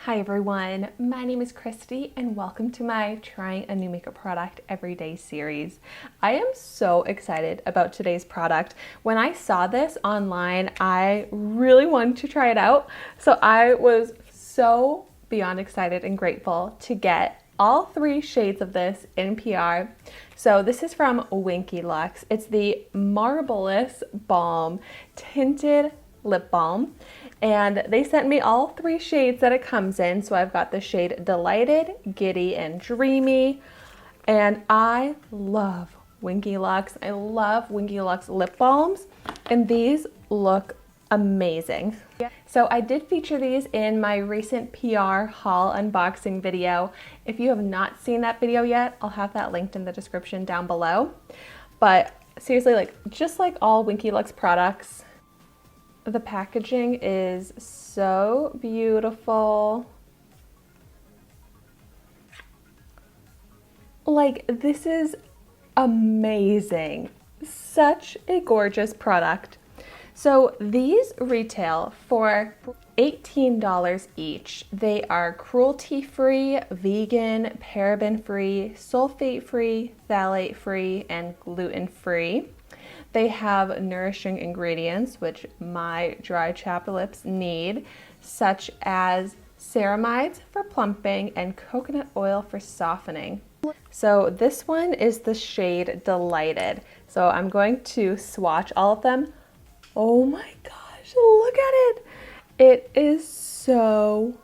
Hi everyone, my name is Christy and welcome to my Trying a New Makeup Product Everyday series. I am so excited about today's product. When I saw this online, I really wanted to try it out. So I was so beyond excited and grateful to get all three shades of this in PR. So this is from Winky Lux. It's the Marbleous Balm Tinted Lip Balm. And they sent me all three shades that it comes in. So I've got the shade Delighted, Giddy, and Dreamy. And I love Winky Lux. I love Winky Lux lip balms. And these look amazing. So I did feature these in my recent PR haul unboxing video. If you have not seen that video yet, I'll have that linked in the description down below. But seriously, just like all Winky Lux products, the packaging is so beautiful. This is amazing. Such a gorgeous product. So these retail for $18 each. They are cruelty-free, vegan, paraben-free, sulfate-free, phthalate-free, and gluten-free. They have nourishing ingredients, which my dry chapped lips need, such as ceramides for plumping and coconut oil for softening. So this one is the shade Delighted. So I'm going to swatch all of them. Oh my gosh, look at it. It is so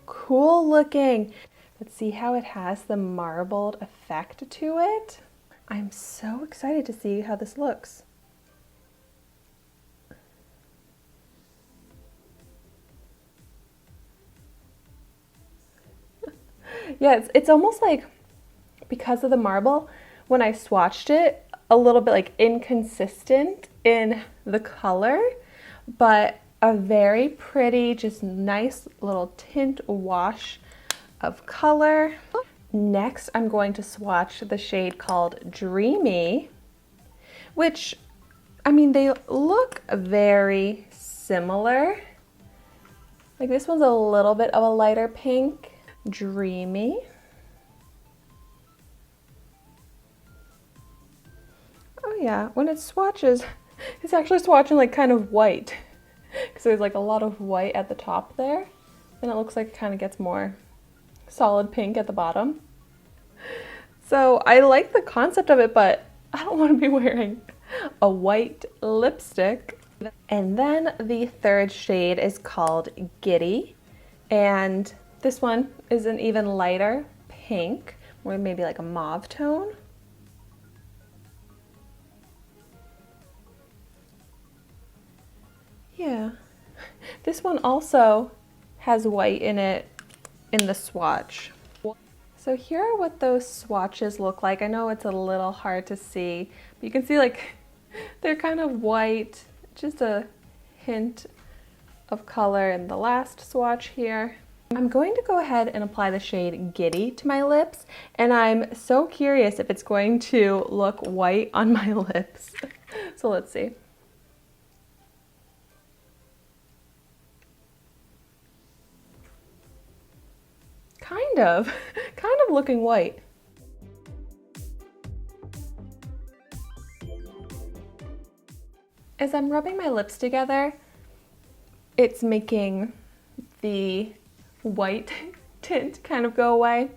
cool looking. Let's see how it has the marbled effect to it. I'm so excited to see how this looks. Yeah, it's almost like, because of the marble, when I swatched it, a little bit inconsistent in the color, but a very pretty, just nice little tint wash of color. Next, I'm going to swatch the shade called Dreamy, which, I mean, they look very similar. This one's a little bit of a lighter pink. Dreamy. Oh yeah, when it swatches, it's actually swatching kind of white. Because there's a lot of white at the top there. Then it looks like it kind of gets more solid pink at the bottom. So I like the concept of it, but I don't want to be wearing a white lipstick. And then the third shade is called Giddy. And this one is an even lighter pink, or maybe a mauve tone. Yeah. This one also has white in it in the swatch. So here are what those swatches look like. I know it's a little hard to see, but you can see they're kind of white, just a hint of color in the last swatch here. I'm going to go ahead and apply the shade Giddy to my lips, and I'm so curious if it's going to look white on my lips. So let's see. Kind of looking white. As I'm rubbing my lips together, it's making the white tint kind of go away.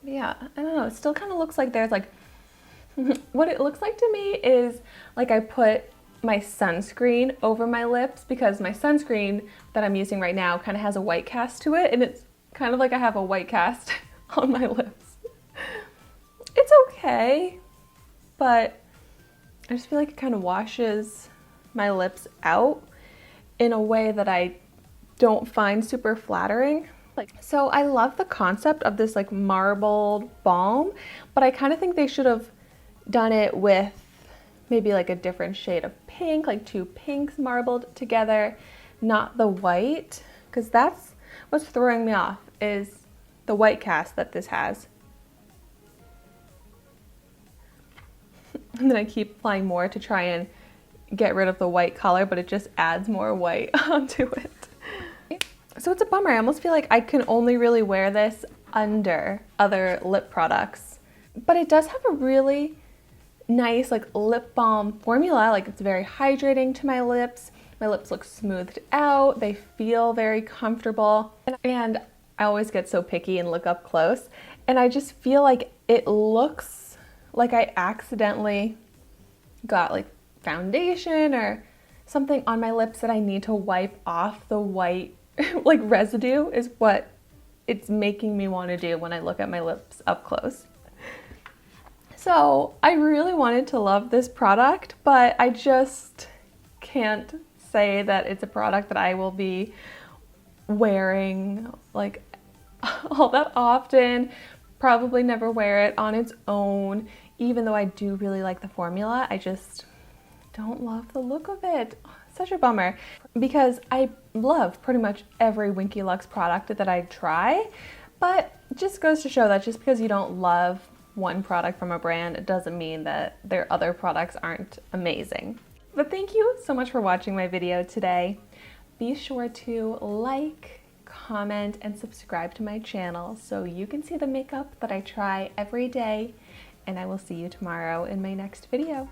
Yeah, I don't know, it still kind of looks like there's what it looks like to me is I put my sunscreen over my lips, because my sunscreen that I'm using right now kind of has a white cast to it, and it's kind of like I have a white cast on my lips. It's okay, but I just feel like it kind of washes my lips out in a way that I don't find super flattering. So I love the concept of this marbled balm, but I kind of think they should have done it with maybe a different shade of pink, two pinks marbled together, not the white, because that's what's throwing me off, is the white cast that this has. And then I keep applying more to try and get rid of the white color, but it just adds more white onto it. So it's a bummer. I almost feel like I can only really wear this under other lip products. But it does have a really nice like lip balm formula. Like it's very hydrating to my lips. My lips look smoothed out. They feel very comfortable. And I always get so picky and look up close. And I just feel like it looks like I accidentally got like foundation or something on my lips that I need to wipe off the white like residue is what it's making me want to do when I look at my lips up close. So I really wanted to love this product, but I just can't say that it's a product that I will be wearing like all that often. Probably never wear it on its own, even though I do really like the formula. I just don't love the look of it. Such a bummer, because I love pretty much every Winky Lux product that I try, but it just goes to show that just because you don't love one product from a brand, it doesn't mean that their other products aren't amazing. But thank you so much for watching my video today. Be sure to like, comment, and subscribe to my channel so you can see the makeup that I try every day, and I will see you tomorrow in my next video.